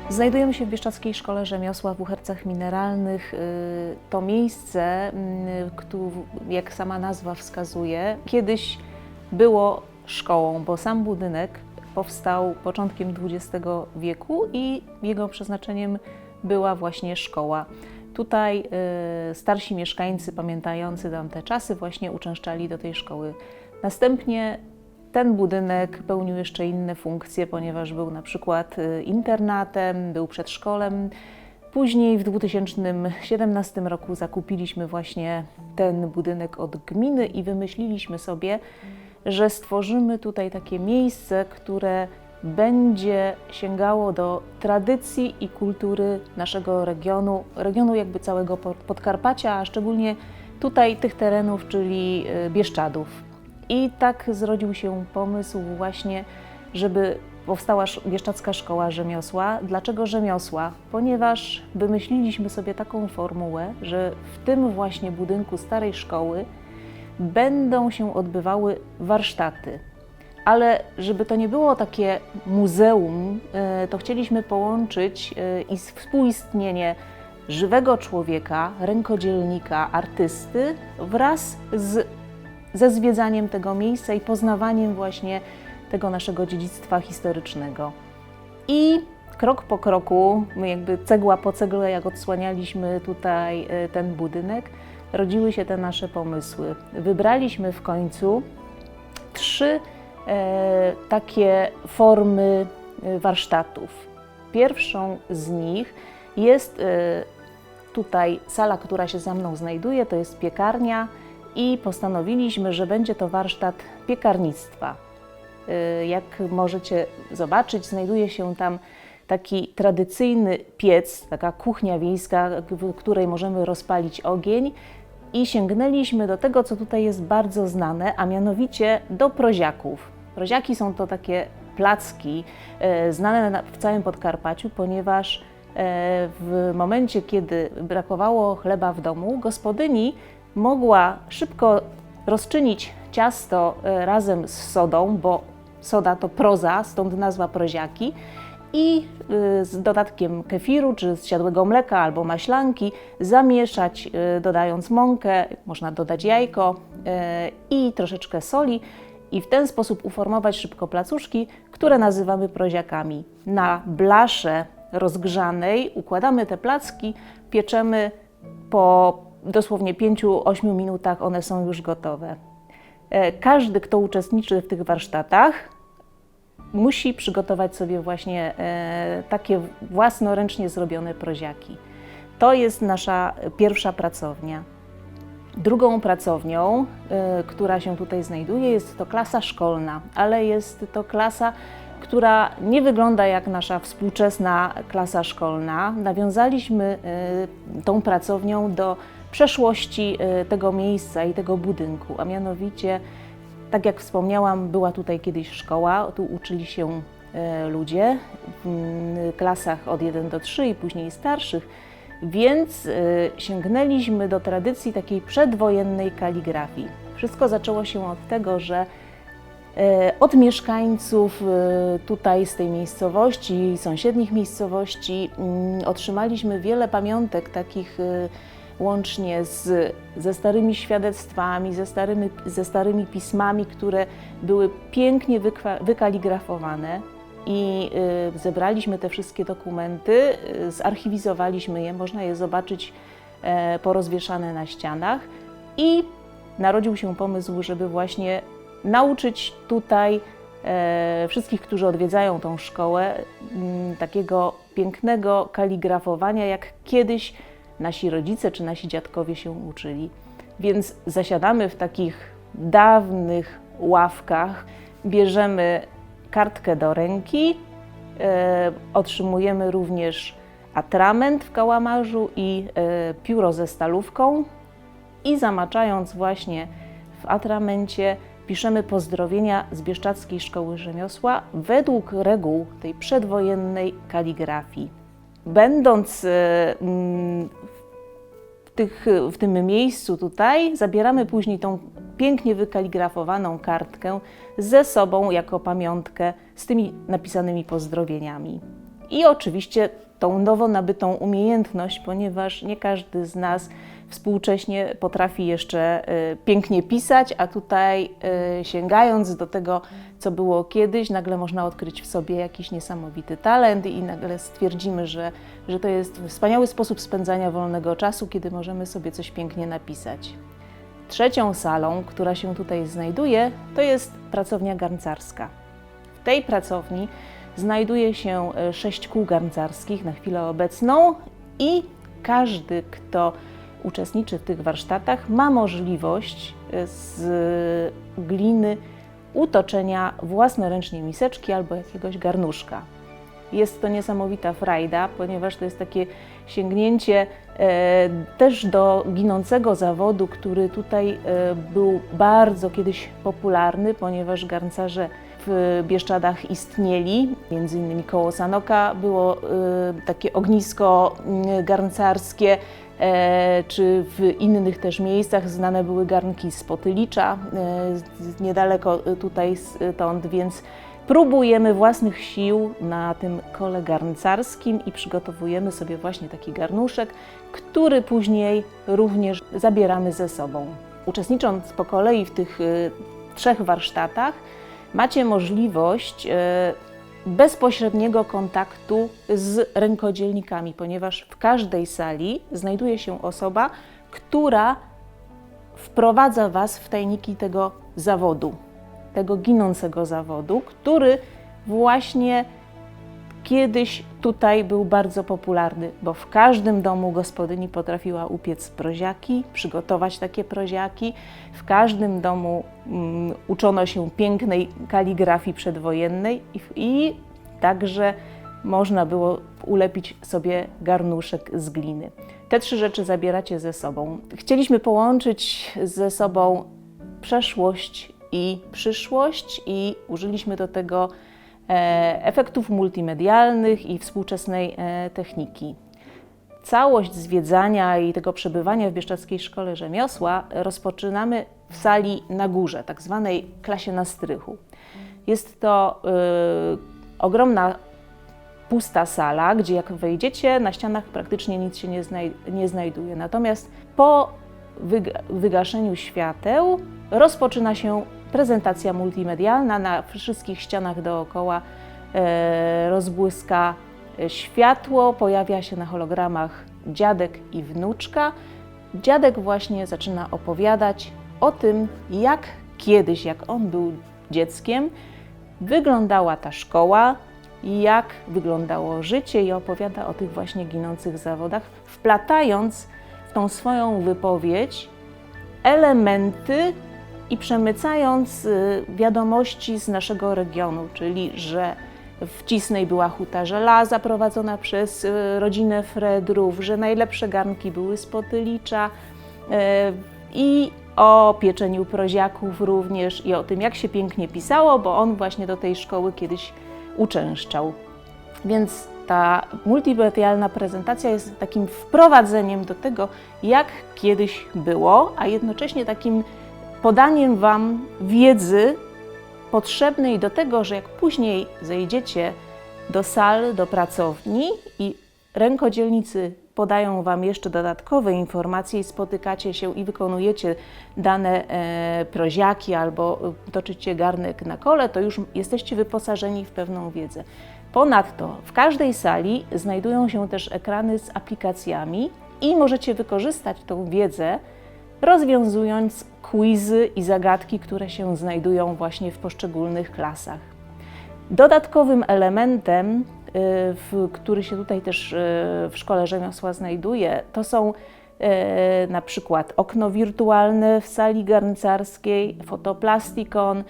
Znajdujemy się w Bieszczadzkiej Szkole Rzemiosła w Uhercach Mineralnych. To miejsce, jak sama nazwa wskazuje, kiedyś było szkołą, bo sam budynek powstał początkiem XX wieku i jego przeznaczeniem była właśnie szkoła. Tutaj starsi mieszkańcy pamiętający tamte czasy właśnie uczęszczali do tej szkoły. Następnie ten budynek pełnił jeszcze inne funkcje, ponieważ był na przykład internatem, był przedszkolem. Później w 2017 roku zakupiliśmy właśnie ten budynek od gminy i wymyśliliśmy sobie, że stworzymy tutaj takie miejsce, które będzie sięgało do tradycji i kultury naszego regionu jakby całego Podkarpacia, a szczególnie tutaj tych terenów, czyli Bieszczadów. I tak zrodził się pomysł właśnie, żeby powstała Bieszczadzka Szkoła Rzemiosła. Dlaczego rzemiosła? Ponieważ wymyśliliśmy sobie taką formułę, że w tym właśnie budynku starej szkoły będą się odbywały warsztaty. Ale żeby to nie było takie muzeum, to chcieliśmy połączyć i współistnienie żywego człowieka, rękodzielnika, artysty wraz ze zwiedzaniem tego miejsca i poznawaniem właśnie tego naszego dziedzictwa historycznego. I krok po kroku, my jakby cegła po cegle, jak odsłanialiśmy tutaj ten budynek, rodziły się te nasze pomysły. Wybraliśmy w końcu 3 takie formy warsztatów. Pierwszą z nich jest tutaj sala, która się za mną znajduje, to jest piekarnia i postanowiliśmy, że będzie to warsztat piekarnictwa. Jak możecie zobaczyć, znajduje się tam taki tradycyjny piec, taka kuchnia wiejska, w której możemy rozpalić ogień i sięgnęliśmy do tego, co tutaj jest bardzo znane, a mianowicie do proziaków. Proziaki są to takie placki znane w całym Podkarpaciu, ponieważ w momencie, kiedy brakowało chleba w domu, gospodyni mogła szybko rozczynić ciasto razem z sodą, bo soda to proza, stąd nazwa proziaki, i z dodatkiem kefiru, czy zsiadłego mleka albo maślanki zamieszać, dodając mąkę, można dodać jajko i troszeczkę soli i w ten sposób uformować szybko placuszki, które nazywamy proziakami. Na blasze rozgrzanej układamy te placki, pieczemy po dosłownie 5-8 minutach, one są już gotowe. Każdy, kto uczestniczy w tych warsztatach, musi przygotować sobie właśnie takie własnoręcznie zrobione proziaki. To jest nasza pierwsza pracownia. Drugą pracownią, która się tutaj znajduje, jest to klasa szkolna, ale jest to klasa, która nie wygląda jak nasza współczesna klasa szkolna. Nawiązaliśmy tą pracownią do przeszłości tego miejsca i tego budynku, a mianowicie, tak jak wspomniałam, była tutaj kiedyś szkoła, tu uczyli się ludzie w klasach od 1 do 3 i później starszych, więc sięgnęliśmy do tradycji takiej przedwojennej kaligrafii. Wszystko zaczęło się od tego, że od mieszkańców tutaj z tej miejscowości i sąsiednich miejscowości otrzymaliśmy wiele pamiątek takich łącznie ze starymi świadectwami, ze starymi pismami, które były pięknie wykaligrafowane i zebraliśmy te wszystkie dokumenty, zarchiwizowaliśmy je, można je zobaczyć porozwieszane na ścianach i narodził się pomysł, żeby właśnie nauczyć tutaj wszystkich, którzy odwiedzają tą szkołę, takiego pięknego kaligrafowania, jak kiedyś nasi rodzice czy nasi dziadkowie się uczyli. Więc zasiadamy w takich dawnych ławkach, bierzemy kartkę do ręki, otrzymujemy również atrament w kałamarzu i pióro ze stalówką i zamaczając właśnie w atramencie piszemy pozdrowienia z Bieszczadzkiej Szkoły Rzemiosła według reguł tej przedwojennej kaligrafii. Będąc w tym miejscu tutaj, zabieramy później tą pięknie wykaligrafowaną kartkę ze sobą jako pamiątkę z tymi napisanymi pozdrowieniami. i oczywiście tą nowo nabytą umiejętność, ponieważ nie każdy z nas współcześnie potrafi jeszcze pięknie pisać, a tutaj sięgając do tego, co było kiedyś, nagle można odkryć w sobie jakiś niesamowity talent i nagle stwierdzimy, że to jest wspaniały sposób spędzania wolnego czasu, kiedy możemy sobie coś pięknie napisać. Trzecią salą, która się tutaj znajduje, to jest pracownia garncarska. W tej pracowni znajduje się 6 kół garncarskich na chwilę obecną i każdy, kto uczestniczy w tych warsztatach, ma możliwość z gliny utoczenia własnoręcznie miseczki albo jakiegoś garnuszka. Jest to niesamowita frajda, ponieważ to jest takie sięgnięcie też do ginącego zawodu, który tutaj był bardzo kiedyś popularny, ponieważ garncarze w Bieszczadach istnieli, między innymi koło Sanoka było takie ognisko garncarskie, czy w innych też miejscach znane były garnki z Potylicza, niedaleko tutaj stąd, więc próbujemy własnych sił na tym kole garncarskim i przygotowujemy sobie właśnie taki garnuszek, który później również zabieramy ze sobą. Uczestnicząc po kolei w tych 3 warsztatach, macie możliwość bezpośredniego kontaktu z rękodzielnikami, ponieważ w każdej sali znajduje się osoba, która wprowadza Was w tajniki tego zawodu, tego ginącego zawodu, który właśnie kiedyś tutaj był bardzo popularny, bo w każdym domu gospodyni potrafiła upiec proziaki, przygotować takie proziaki. W każdym domu uczono się pięknej kaligrafii przedwojennej i także można było ulepić sobie garnuszek z gliny. Te 3 rzeczy zabieracie ze sobą. Chcieliśmy połączyć ze sobą przeszłość i przyszłość i użyliśmy do tego efektów multimedialnych i współczesnej techniki. Całość zwiedzania i tego przebywania w Bieszczadzkiej Szkole Rzemiosła rozpoczynamy w sali na górze, tak zwanej klasie na strychu. Jest to ogromna, pusta sala, gdzie jak wejdziecie, na ścianach praktycznie nic się nie znajduje. Natomiast po wygaszeniu świateł rozpoczyna się prezentacja multimedialna. Na wszystkich ścianach dookoła rozbłyska światło, pojawia się na hologramach dziadek i wnuczka. Dziadek właśnie zaczyna opowiadać o tym, jak kiedyś, jak on był dzieckiem, wyglądała ta szkoła, jak wyglądało życie i opowiada o tych właśnie ginących zawodach, wplatając w tą swoją wypowiedź elementy i przemycając wiadomości z naszego regionu, czyli że w Cisnej była huta żelaza prowadzona przez rodzinę Fredrów, że najlepsze garnki były z Potylicza i o pieczeniu proziaków również i o tym, jak się pięknie pisało, bo on właśnie do tej szkoły kiedyś uczęszczał. Więc ta multimedialna prezentacja jest takim wprowadzeniem do tego, jak kiedyś było, a jednocześnie takim podaniem Wam wiedzy potrzebnej do tego, że jak później zejdziecie do sal, do pracowni i rękodzielnicy podają Wam jeszcze dodatkowe informacje i spotykacie się i wykonujecie dane proziaki albo toczycie garnek na kole, to już jesteście wyposażeni w pewną wiedzę. Ponadto w każdej sali znajdują się też ekrany z aplikacjami i możecie wykorzystać tą wiedzę, rozwiązując quizy i zagadki, które się znajdują właśnie w poszczególnych klasach. Dodatkowym elementem, który się tutaj też w Szkole Rzemiosła znajduje, to są na przykład okno wirtualne w sali garncarskiej, fotoplastikon,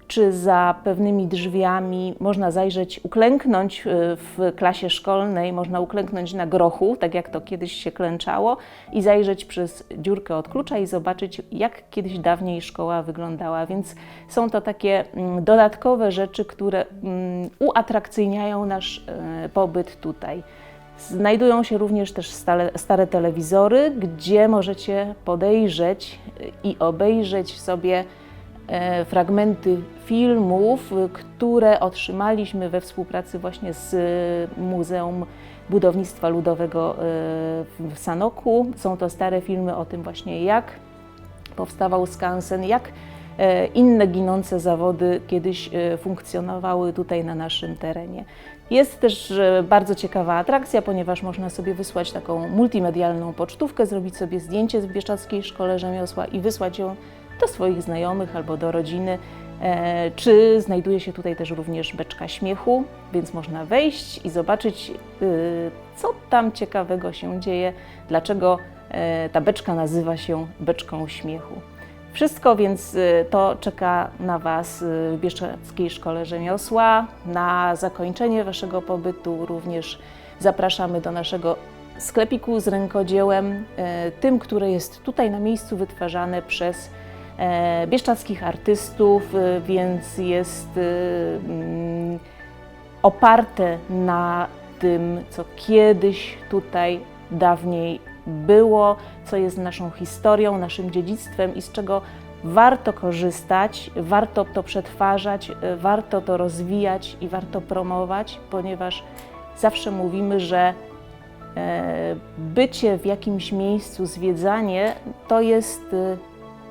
czy za pewnymi drzwiami można zajrzeć, uklęknąć w klasie szkolnej, można uklęknąć na grochu, tak jak to kiedyś się klęczało, i zajrzeć przez dziurkę od klucza i zobaczyć, jak kiedyś dawniej szkoła wyglądała. Więc są to takie dodatkowe rzeczy, które uatrakcyjniają nasz pobyt tutaj. Znajdują się również też stare telewizory, gdzie możecie podejrzeć i obejrzeć sobie fragmenty filmów, które otrzymaliśmy we współpracy właśnie z Muzeum Budownictwa Ludowego w Sanoku. Są to stare filmy o tym właśnie, jak powstawał skansen, jak inne ginące zawody kiedyś funkcjonowały tutaj na naszym terenie. Jest też bardzo ciekawa atrakcja, ponieważ można sobie wysłać taką multimedialną pocztówkę, zrobić sobie zdjęcie w Bieszczadzkiej Szkole Rzemiosła i wysłać ją do swoich znajomych albo do rodziny. Czy znajduje się tutaj też również beczka śmiechu, więc można wejść i zobaczyć, co tam ciekawego się dzieje, dlaczego ta beczka nazywa się beczką śmiechu. Wszystko więc to czeka na Was w Bieszczadzkiej Szkole Rzemiosła. Na zakończenie Waszego pobytu również zapraszamy do naszego sklepiku z rękodziełem, tym, które jest tutaj na miejscu wytwarzane przez bieszczadzkich artystów, więc jest oparte na tym, co kiedyś tutaj dawniej było, co jest naszą historią, naszym dziedzictwem i z czego warto korzystać, warto to przetwarzać, warto to rozwijać i warto promować, ponieważ zawsze mówimy, że bycie w jakimś miejscu, zwiedzanie to jest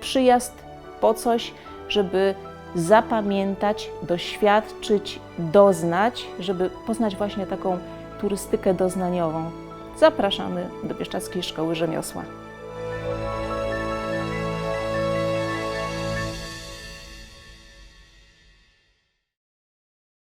przyjazd po coś, żeby zapamiętać, doświadczyć, doznać, żeby poznać właśnie taką turystykę doznaniową. Zapraszamy do Bieszczadzkiej Szkoły Rzemiosła.